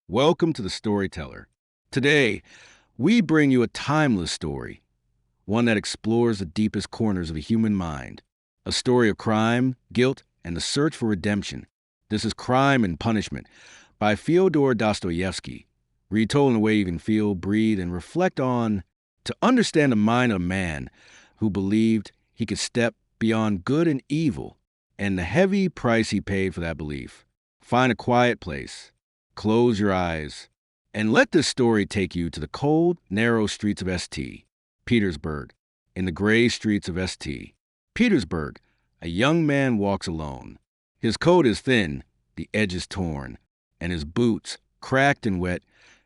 Welcome to The Storyteller. Today, we bring you a timeless story, one that explores the deepest corners of the human mind. A story of crime, guilt, and the search for redemption. This is Crime and Punishment by Fyodor Dostoevsky, retold in a way you can feel, breathe, and reflect on to understand the mind of a man who believed he could step beyond good and evil and the heavy price he paid for that belief. Find a quiet place. Close your eyes, and let this story take you to the cold, narrow streets of St. Petersburg. In the gray streets of St. Petersburg, a young man walks alone. His coat is thin, the edges torn, and his boots, cracked and wet,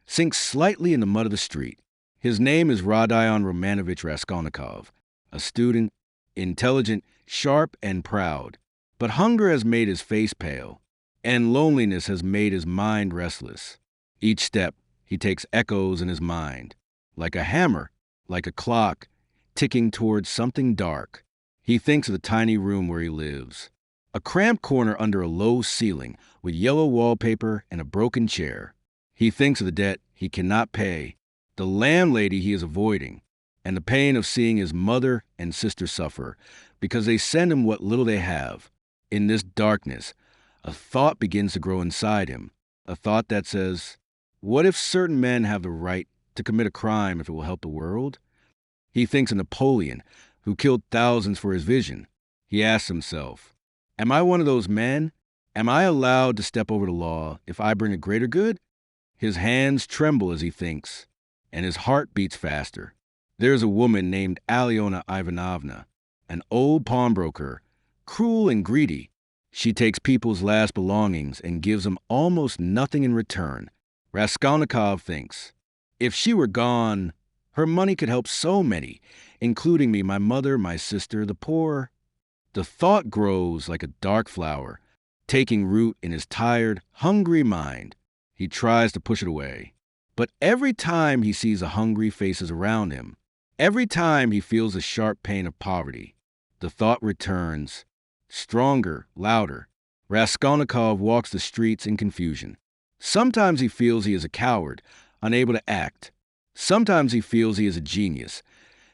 sink slightly in the mud of the street. His name is Rodion Romanovich Raskolnikov, a student, intelligent, sharp, and proud. But hunger has made his face pale, and loneliness has made his mind restless. Each step, he takes echoes in his mind, like a hammer, like a clock, ticking towards something dark. He thinks of the tiny room where he lives, a cramped corner under a low ceiling with yellow wallpaper and a broken chair. He thinks of the debt he cannot pay, the landlady he is avoiding, and the pain of seeing his mother and sister suffer because they send him what little they have. In this darkness, a thought begins to grow inside him, a thought that says, what if certain men have the right to commit a crime if it will help the world? He thinks of Napoleon, who killed thousands for his vision. He asks himself, am I one of those men? Am I allowed to step over the law if I bring a greater good? His hands tremble as he thinks, and his heart beats faster. There is a woman named Alyona Ivanovna, an old pawnbroker, cruel and greedy. She takes people's last belongings and gives them almost nothing in return. Raskolnikov thinks, if she were gone, her money could help so many, including me, my mother, my sister, the poor. The thought grows like a dark flower, taking root in his tired, hungry mind. He tries to push it away. But every time he sees the hungry faces around him, every time he feels the sharp pain of poverty, the thought returns, stronger, louder. Raskolnikov walks the streets in confusion. Sometimes he feels he is a coward, unable to act. Sometimes he feels he is a genius,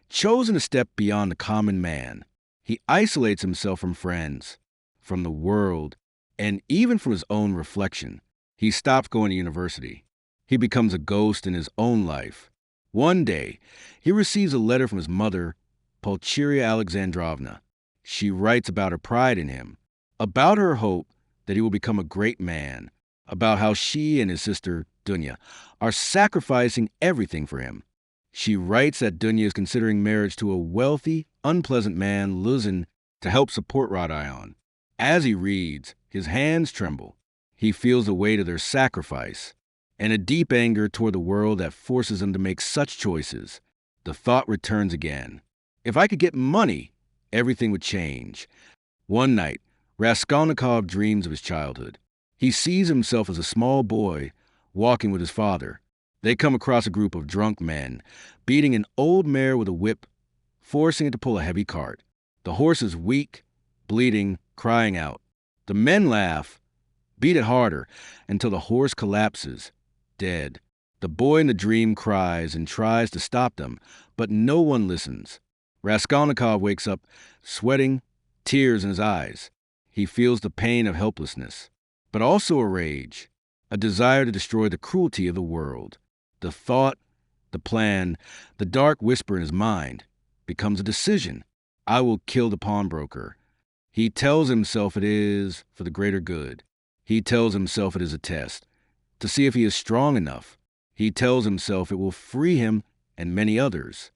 chosen to step beyond the common man. He isolates himself from friends, from the world, and even from his own reflection. He stops going to university. He becomes a ghost in his own life. One day, he receives a letter from his mother, Pulcheria Alexandrovna. She writes about her pride in him, about her hope that he will become a great man, about how she and his sister, Dunya, are sacrificing everything for him. She writes that Dunya is considering marriage to a wealthy, unpleasant man, Luzin, to help support Rodion. As he reads, his hands tremble. He feels the weight of their sacrifice and a deep anger toward the world that forces him to make such choices. The thought returns again. If I could get money, everything would change. One night, Raskolnikov dreams of his childhood. He sees himself as a small boy walking with his father. They come across a group of drunk men, beating an old mare with a whip, forcing it to pull a heavy cart. The horse is weak, bleeding, crying out. The men laugh, beat it harder, until the horse collapses, dead. The boy in the dream cries and tries to stop them, but no one listens. Raskolnikov wakes up, sweating, tears in his eyes. He feels the pain of helplessness, but also a rage, a desire to destroy the cruelty of the world. The thought, the plan, the dark whisper in his mind becomes a decision. I will kill the pawnbroker. He tells himself it is for the greater good. He tells himself it is a test, to see if he is strong enough. He tells himself it will free him and many others.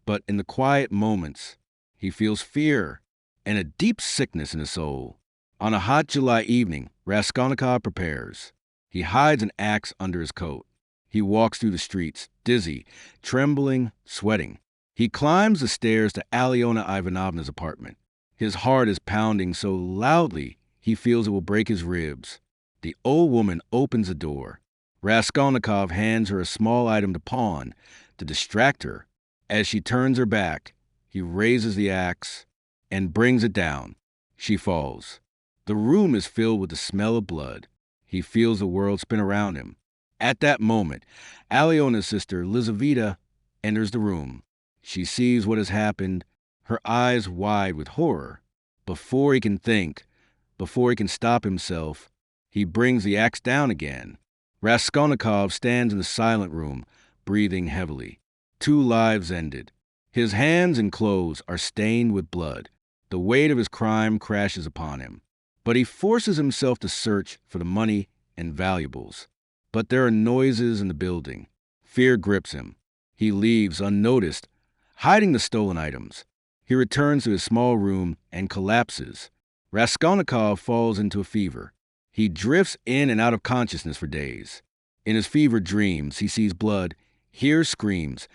But in the quiet moments, he feels fear and a deep sickness in his soul. On a hot July evening, Raskolnikov prepares. He hides an axe under his coat. He walks through the streets, dizzy, trembling, sweating. He climbs the stairs to Alyona Ivanovna's apartment. His heart is pounding so loudly he feels it will break his ribs. The old woman opens the door. Raskolnikov hands her a small item to pawn to distract her. As she turns her back, he raises the axe and brings it down. She falls. The room is filled with the smell of blood. He feels the world spin around him. At that moment, Alyona's sister, Lizaveta, enters the room. She sees what has happened, her eyes wide with horror. Before he can think, before he can stop himself, he brings the axe down again. Raskolnikov stands in the silent room, breathing heavily. 2 lives ended. His hands and clothes are stained with blood. The weight of his crime crashes upon him. But he forces himself to search for the money and valuables. But there are noises in the building. Fear grips him. He leaves unnoticed, hiding the stolen items. He returns to his small room and collapses. Raskolnikov falls into a fever. He drifts in and out of consciousness for days. In his fevered dreams, he sees blood, hears screams,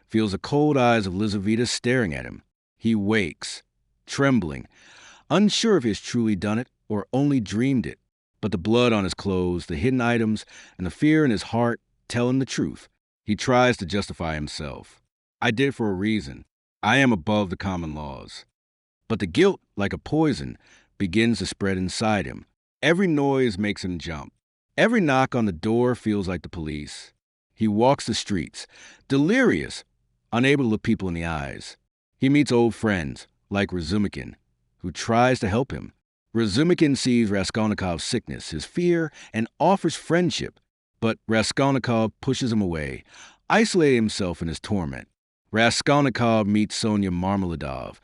feels the cold eyes of Lizaveta staring at him. He wakes, trembling, unsure if he has truly done it or only dreamed it. But the blood on his clothes, the hidden items, and the fear in his heart tell him the truth. He tries to justify himself. I did it for a reason. I am above the common laws. But the guilt, like a poison, begins to spread inside him. Every noise makes him jump. Every knock on the door feels like the police. He walks the streets, delirious, unable to look people in the eyes. He meets old friends, like Razumikin, who tries to help him. Razumikin sees Raskolnikov's sickness, his fear, and offers friendship. But Raskolnikov pushes him away, isolating himself in his torment. Raskolnikov meets Sonia Marmeladov,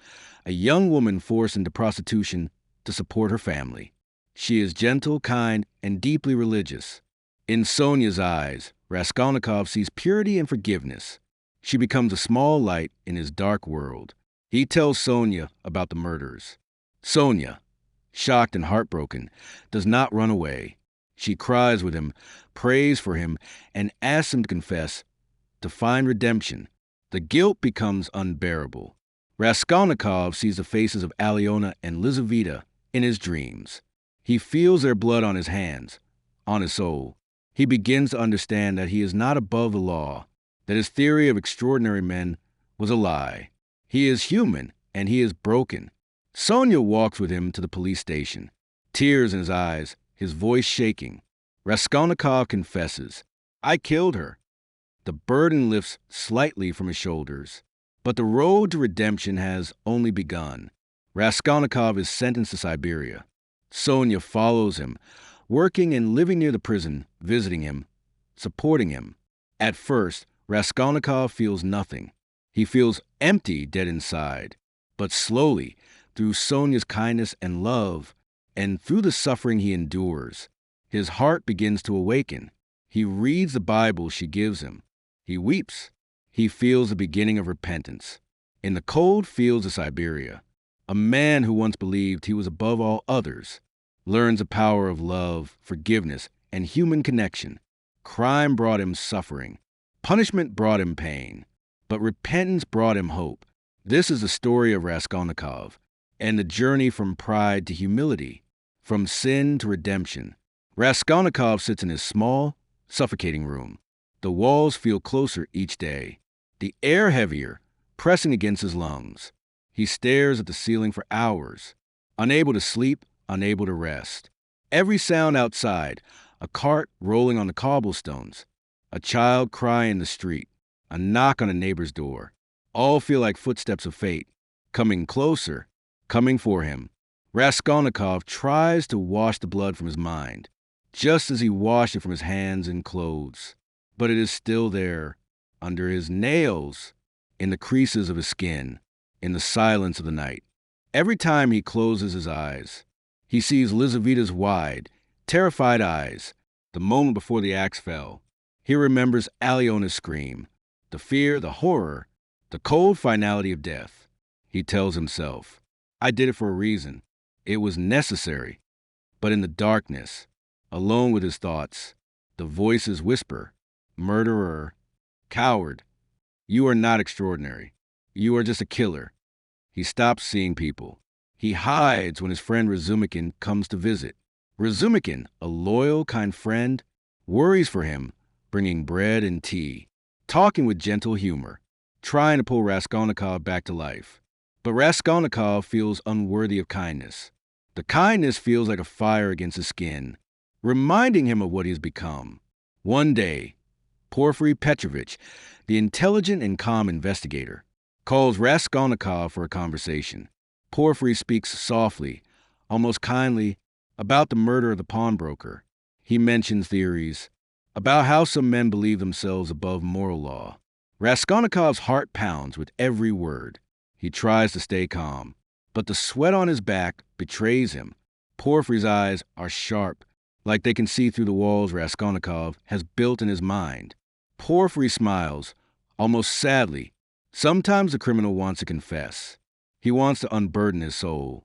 a young woman forced into prostitution to support her family. She is gentle, kind, and deeply religious. In Sonia's eyes, Raskolnikov sees purity and forgiveness. She becomes a small light in his dark world. He tells Sonia about the murders. Sonia, shocked and heartbroken, does not run away. She cries with him, prays for him, and asks him to confess, to find redemption. The guilt becomes unbearable. Raskolnikov sees the faces of Alyona and Lizaveta in his dreams. He feels their blood on his hands, on his soul. He begins to understand that he is not above the law, that his theory of extraordinary men was a lie. He is human, and he is broken. Sonia walks with him to the police station, tears in his eyes, his voice shaking. Raskolnikov confesses, I killed her. The burden lifts slightly from his shoulders, but the road to redemption has only begun. Raskolnikov is sentenced to Siberia. Sonia follows him, working and living near the prison, visiting him, supporting him. At first, Raskolnikov feels nothing. He feels empty dead inside. But slowly, through Sonia's kindness and love, and through the suffering he endures, his heart begins to awaken. He reads the Bible she gives him. He weeps. He feels the beginning of repentance. In the cold fields of Siberia, a man who once believed he was above all others learns the power of love, forgiveness, and human connection. Crime brought him suffering. Punishment brought him pain. But repentance brought him hope. This is the story of Raskolnikov, and the journey from pride to humility, from sin to redemption. Raskolnikov sits in his small, suffocating room. The walls feel closer each day, the air heavier, pressing against his lungs. He stares at the ceiling for hours, unable to sleep, unable to rest. Every sound outside, a cart rolling on the cobblestones, a child crying in the street, a knock on a neighbor's door, all feel like footsteps of fate, coming closer, coming for him. Raskolnikov tries to wash the blood from his mind, just as he washed it from his hands and clothes. But it is still there, under his nails, in the creases of his skin, in the silence of the night. Every time he closes his eyes, he sees Lizaveta's wide, terrified eyes, the moment before the axe fell. He remembers Alyona's scream, the fear, the horror, the cold finality of death. He tells himself, I did it for a reason. It was necessary. But in the darkness, alone with his thoughts, the voices whisper, murderer, coward, you are not extraordinary. You are just a killer. He stops seeing people. He hides when his friend Razumikin comes to visit. Razumikin, a loyal, kind friend, worries for him, bringing bread and tea, talking with gentle humor, trying to pull Raskolnikov back to life. But Raskolnikov feels unworthy of kindness. The kindness feels like a fire against his skin, reminding him of what he has become. One day, Porfiry Petrovich, the intelligent and calm investigator, calls Raskolnikov for a conversation. Porfiry speaks softly, almost kindly, about the murder of the pawnbroker. He mentions theories about how some men believe themselves above moral law. Raskolnikov's heart pounds with every word. He tries to stay calm, but the sweat on his back betrays him. Porfiry's eyes are sharp, like they can see through the walls Raskolnikov has built in his mind. Porfiry smiles, almost sadly. Sometimes the criminal wants to confess. He wants to unburden his soul.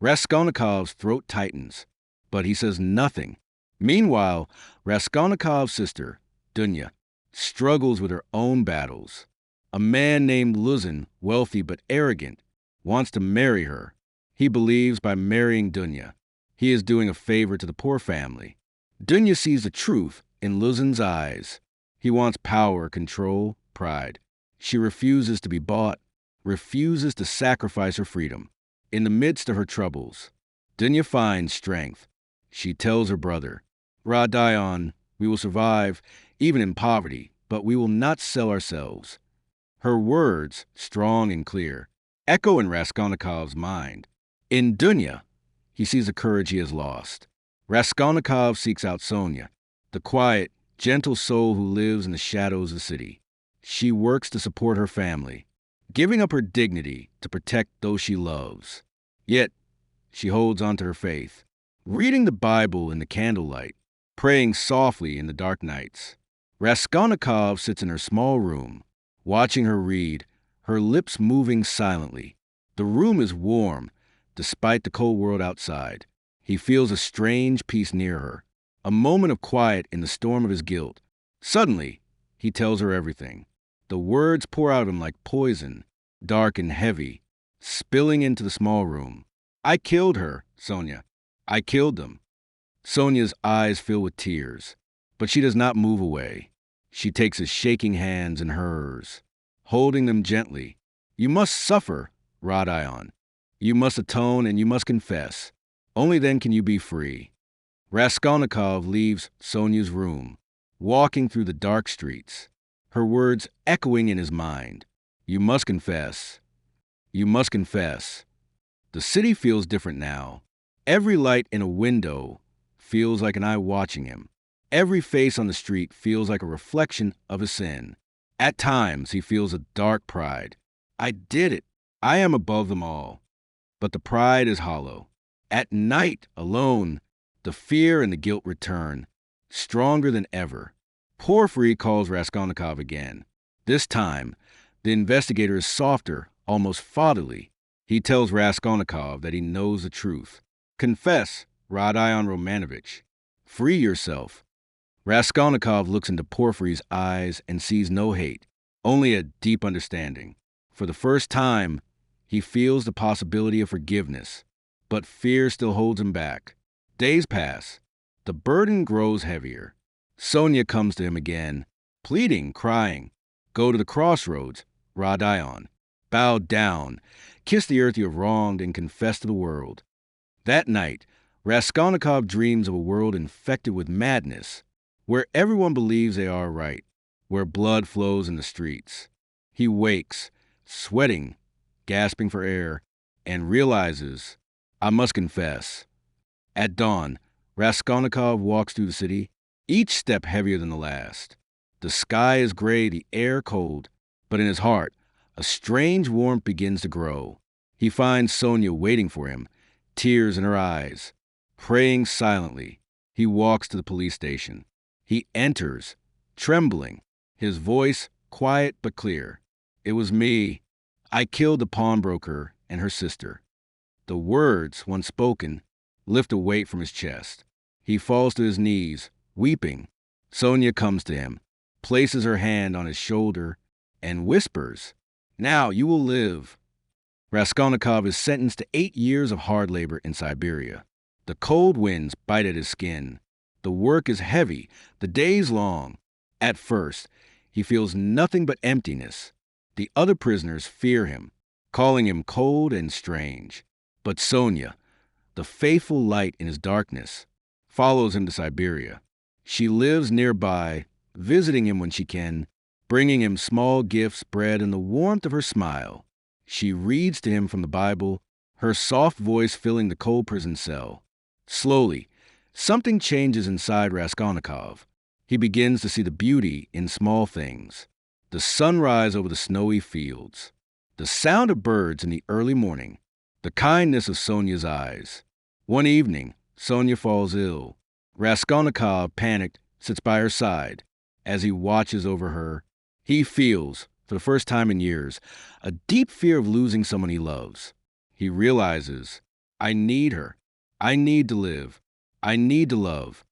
Raskolnikov's throat tightens, but he says nothing. Meanwhile, Raskolnikov's sister, Dunya, struggles with her own battles. A man named Luzin, wealthy but arrogant, wants to marry her. He believes by marrying Dunya, he is doing a favor to the poor family. Dunya sees the truth in Luzin's eyes. He wants power, control, pride. She refuses to be bought, refuses to sacrifice her freedom. In the midst of her troubles, Dunya finds strength. She tells her brother, Radayon, we will survive, even in poverty, but we will not sell ourselves. Her words, strong and clear, echo in Raskolnikov's mind. In Dunya, he sees the courage he has lost. Raskolnikov seeks out Sonia, the quiet, gentle soul who lives in the shadows of the city. She works to support her family, giving up her dignity to protect those she loves. Yet, she holds on to her faith, reading the Bible in the candlelight, praying softly in the dark nights. Raskolnikov sits in her small room, watching her read, her lips moving silently. The room is warm, despite the cold world outside. He feels a strange peace near her, a moment of quiet in the storm of his guilt. Suddenly, he tells her everything. The words pour out of him like poison, dark and heavy, spilling into the small room. I killed her, Sonia. I killed them. Sonia's eyes fill with tears, but she does not move away. She takes his shaking hands in hers, holding them gently. You must suffer, Radayon. You must atone and you must confess. Only then can you be free. Raskolnikov leaves Sonia's room, walking through the dark streets, her words echoing in his mind. You must confess. You must confess. The city feels different now. Every light in a window feels like an eye watching him. Every face on the street feels like a reflection of his sin. At times, he feels a dark pride. I did it. I am above them all. But the pride is hollow. At night, alone, the fear and the guilt return, stronger than ever. Porfiry calls Raskolnikov again. This time, the investigator is softer, almost fatherly. He tells Raskolnikov that he knows the truth. Confess, Radayon Romanovich. Free yourself. Raskolnikov looks into Porfiry's eyes and sees no hate, only a deep understanding. For the first time, he feels the possibility of forgiveness, but fear still holds him back. Days pass. The burden grows heavier. Sonia comes to him again, pleading, crying. Go to the crossroads, Radayon. Bow down, kiss the earth you have wronged, and confess to the world. That night, Raskolnikov dreams of a world infected with madness, where everyone believes they are right, where blood flows in the streets. He wakes, sweating, gasping for air, and realizes, I must confess. At dawn, Raskolnikov walks through the city, each step heavier than the last. The sky is gray, the air cold, but in his heart, a strange warmth begins to grow. He finds Sonia waiting for him, tears in her eyes. Praying silently, he walks to the police station. He enters, trembling, his voice quiet but clear. It was me. I killed the pawnbroker and her sister. The words, once spoken, lift a weight from his chest. He falls to his knees, weeping. Sonia comes to him, places her hand on his shoulder, and whispers, Now you will live. Raskolnikov is sentenced to 8 years of hard labor in Siberia. The cold winds bite at his skin. The work is heavy, the days long. At first, he feels nothing but emptiness. The other prisoners fear him, calling him cold and strange. But Sonia, the faithful light in his darkness, follows him to Siberia. She lives nearby, visiting him when she can, bringing him small gifts, bread, and the warmth of her smile. She reads to him from the Bible, her soft voice filling the cold prison cell. Slowly, something changes inside Raskolnikov. He begins to see the beauty in small things. The sunrise over the snowy fields, the sound of birds in the early morning, the kindness of Sonia's eyes. One evening, Sonia falls ill. Raskolnikov, panicked, sits by her side. As he watches over her, he feels, for the first time in years, a deep fear of losing someone he loves. He realizes, I need her. I need to live. I need to love.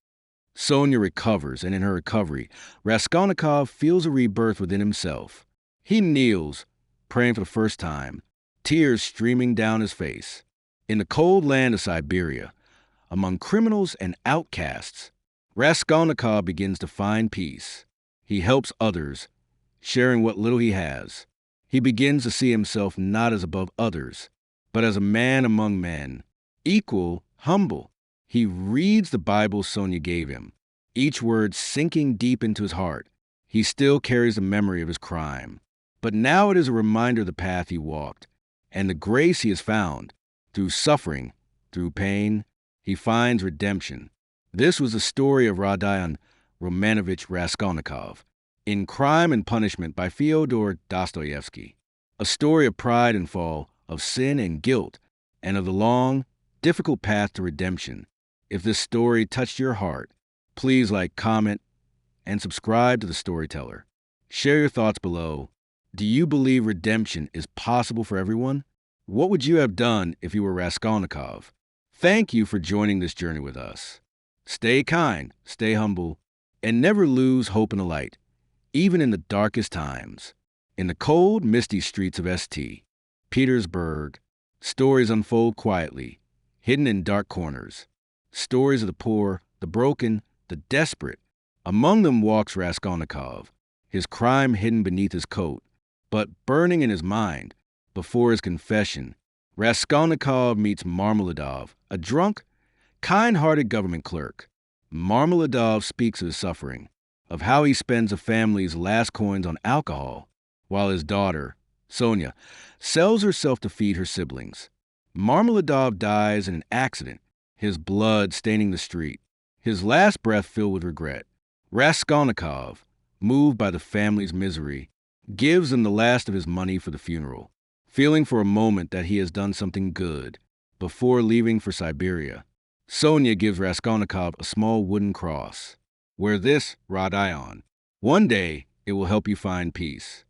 Sonia recovers, and in her recovery, Raskolnikov feels a rebirth within himself. He kneels, praying for the first time, tears streaming down his face. In the cold land of Siberia, among criminals and outcasts, Raskolnikov begins to find peace. He helps others, sharing what little he has. He begins to see himself not as above others, but as a man among men, equal, humble. He reads the Bible Sonia gave him, each word sinking deep into his heart. He still carries the memory of his crime, but now it is a reminder of the path he walked, and the grace he has found. Through suffering, through pain, he finds redemption. This was the story of Rodion Romanovich Raskolnikov, In Crime and Punishment by Fyodor Dostoevsky. A story of pride and fall, of sin and guilt, and of the long, difficult path to redemption. If this story touched your heart, please like, comment, and subscribe to The Storyteller. Share your thoughts below. Do you believe redemption is possible for everyone? What would you have done if you were Raskolnikov? Thank you for joining this journey with us. Stay kind, stay humble, and never lose hope in the light, even in the darkest times. In the cold, misty streets of St. Petersburg, stories unfold quietly, hidden in dark corners. Stories of the poor, the broken, the desperate. Among them walks Raskolnikov, his crime hidden beneath his coat, but burning in his mind. Before his confession, Raskolnikov meets Marmeladov, a drunk, kind-hearted government clerk. Marmeladov speaks of his suffering, of how he spends the family's last coins on alcohol, while his daughter, Sonia, sells herself to feed her siblings. Marmeladov dies in an accident, his blood staining the street, his last breath filled with regret. Raskolnikov, moved by the family's misery, gives them the last of his money for the funeral, feeling for a moment that he has done something good. Before leaving for Siberia, Sonia gives Raskolnikov a small wooden cross. Wear this, Rodion. One day, it will help you find peace.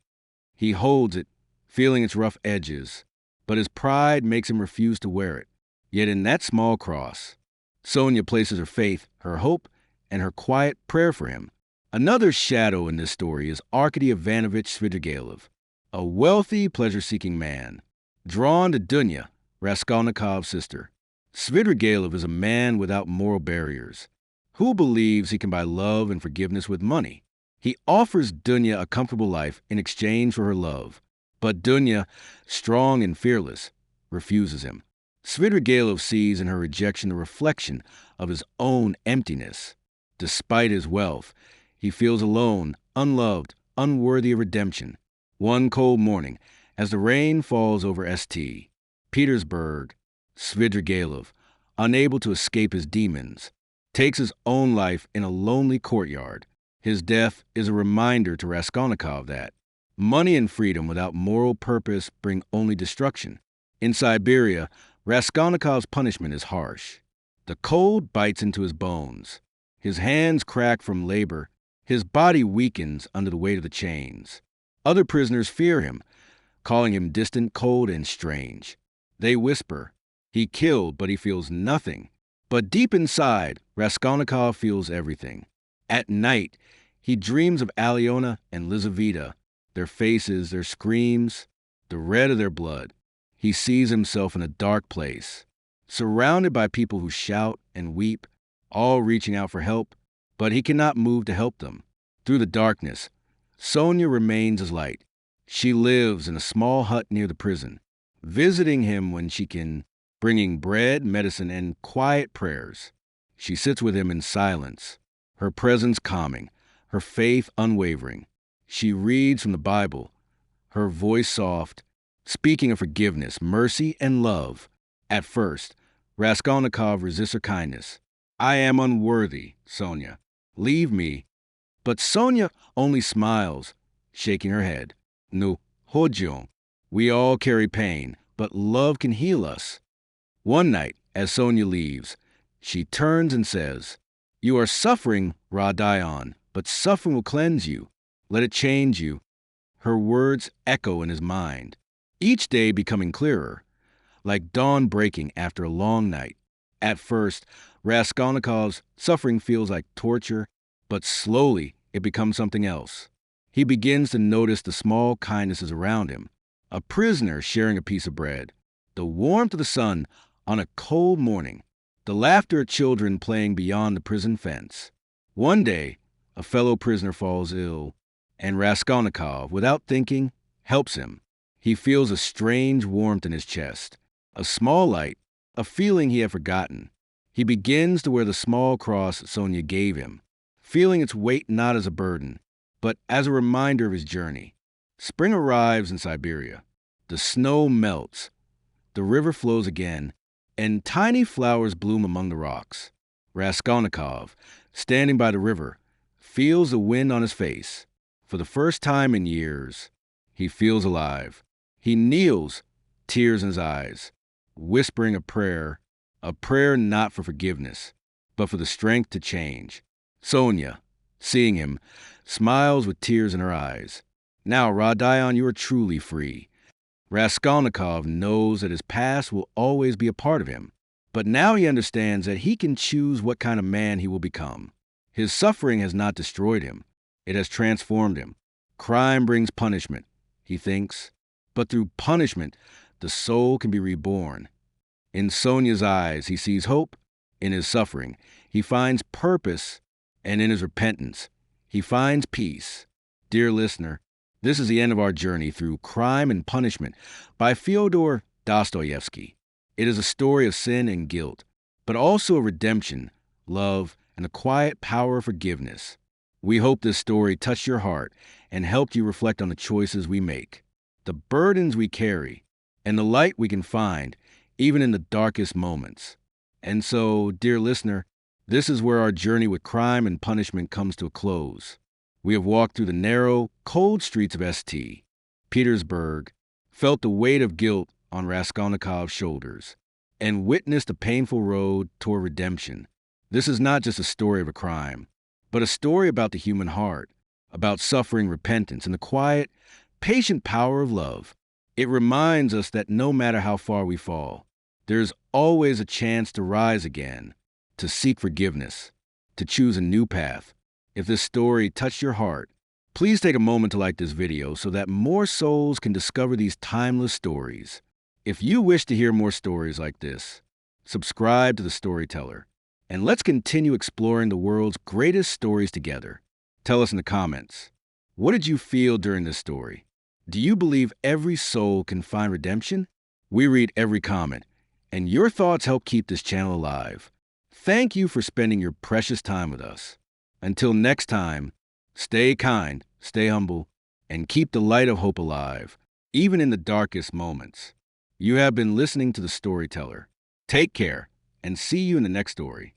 He holds it, feeling its rough edges, but his pride makes him refuse to wear it. Yet in that small cross, Sonia places her faith, her hope, and her quiet prayer for him. Another shadow in this story is Arkady Ivanovich Svidrigailov, a wealthy, pleasure-seeking man, drawn to Dunya, Raskolnikov's sister. Svidrigailov is a man without moral barriers, who believes he can buy love and forgiveness with money. He offers Dunya a comfortable life in exchange for her love, but Dunya, strong and fearless, refuses him. Svidrigailov sees in her rejection a reflection of his own emptiness. Despite his wealth, he feels alone, unloved, unworthy of redemption. One cold morning, as the rain falls over St. Petersburg, Svidrigailov, unable to escape his demons, takes his own life in a lonely courtyard. His death is a reminder to Raskolnikov that money and freedom without moral purpose bring only destruction. In Siberia, Raskolnikov's punishment is harsh. The cold bites into his bones. His hands crack from labor. His body weakens under the weight of the chains. Other prisoners fear him, calling him distant, cold, and strange. They whisper, he killed, but he feels nothing. But deep inside, Raskolnikov feels everything. At night, he dreams of Alyona and Lizaveta, their faces, their screams, the red of their blood. He sees himself in a dark place, surrounded by people who shout and weep, all reaching out for help, but he cannot move to help them. Through the darkness, Sonia remains his light. She lives in a small hut near the prison, visiting him when she can, bringing bread, medicine, and quiet prayers. She sits with him in silence, her presence calming, her faith unwavering. She reads from the Bible, her voice soft, speaking of forgiveness, mercy, and love. At first, Raskolnikov resists her kindness. I am unworthy, Sonia. Leave me. But Sonia only smiles, shaking her head. No, Hojion. We all carry pain, but love can heal us. One night, as Sonia leaves, she turns and says, You are suffering, Radayon, but suffering will cleanse you. Let it change you. Her words echo in his mind, each day becoming clearer, like dawn breaking after a long night. At first, Raskolnikov's suffering feels like torture, but slowly it becomes something else. He begins to notice the small kindnesses around him. A prisoner sharing a piece of bread, the warmth of the sun on a cold morning, the laughter of children playing beyond the prison fence. One day, a fellow prisoner falls ill, and Raskolnikov, without thinking, helps him. He feels a strange warmth in his chest, a small light, a feeling he had forgotten. He begins to wear the small cross Sonia gave him, feeling its weight not as a burden, but as a reminder of his journey. Spring arrives in Siberia. The snow melts, the river flows again, and tiny flowers bloom among the rocks. Raskolnikov, standing by the river, feels the wind on his face. For the first time in years, he feels alive. He kneels, tears in his eyes, whispering a prayer not for forgiveness, but for the strength to change. Sonia, seeing him, smiles with tears in her eyes. Now, Radayon, you are truly free. Raskolnikov knows that his past will always be a part of him, but now he understands that he can choose what kind of man he will become. His suffering has not destroyed him. It has transformed him. Crime brings punishment, he thinks, but through punishment, the soul can be reborn. In Sonia's eyes, he sees hope. In his suffering, he finds purpose, and in his repentance, he finds peace. Dear listener, this is the end of our journey through Crime and Punishment by Fyodor Dostoevsky. It is a story of sin and guilt, but also of redemption, love, and the quiet power of forgiveness. We hope this story touched your heart and helped you reflect on the choices we make, the burdens we carry, and the light we can find even in the darkest moments. And so, dear listener, this is where our journey with Crime and Punishment comes to a close. We have walked through the narrow, cold streets of St. Petersburg, felt the weight of guilt on Raskolnikov's shoulders, and witnessed a painful road toward redemption. This is not just a story of a crime, but a story about the human heart, about suffering, repentance, and the quiet, patient power of love. It reminds us that no matter how far we fall, there's always a chance to rise again, to seek forgiveness, to choose a new path. If this story touched your heart, please take a moment to like this video so that more souls can discover these timeless stories. If you wish to hear more stories like this, subscribe to The Storyteller, and let's continue exploring the world's greatest stories together. Tell us in the comments, what did you feel during this story? Do you believe every soul can find redemption? We read every comment, and your thoughts help keep this channel alive. Thank you for spending your precious time with us. Until next time, stay kind, stay humble, and keep the light of hope alive, even in the darkest moments. You have been listening to The Storyteller. Take care, and see you in the next story.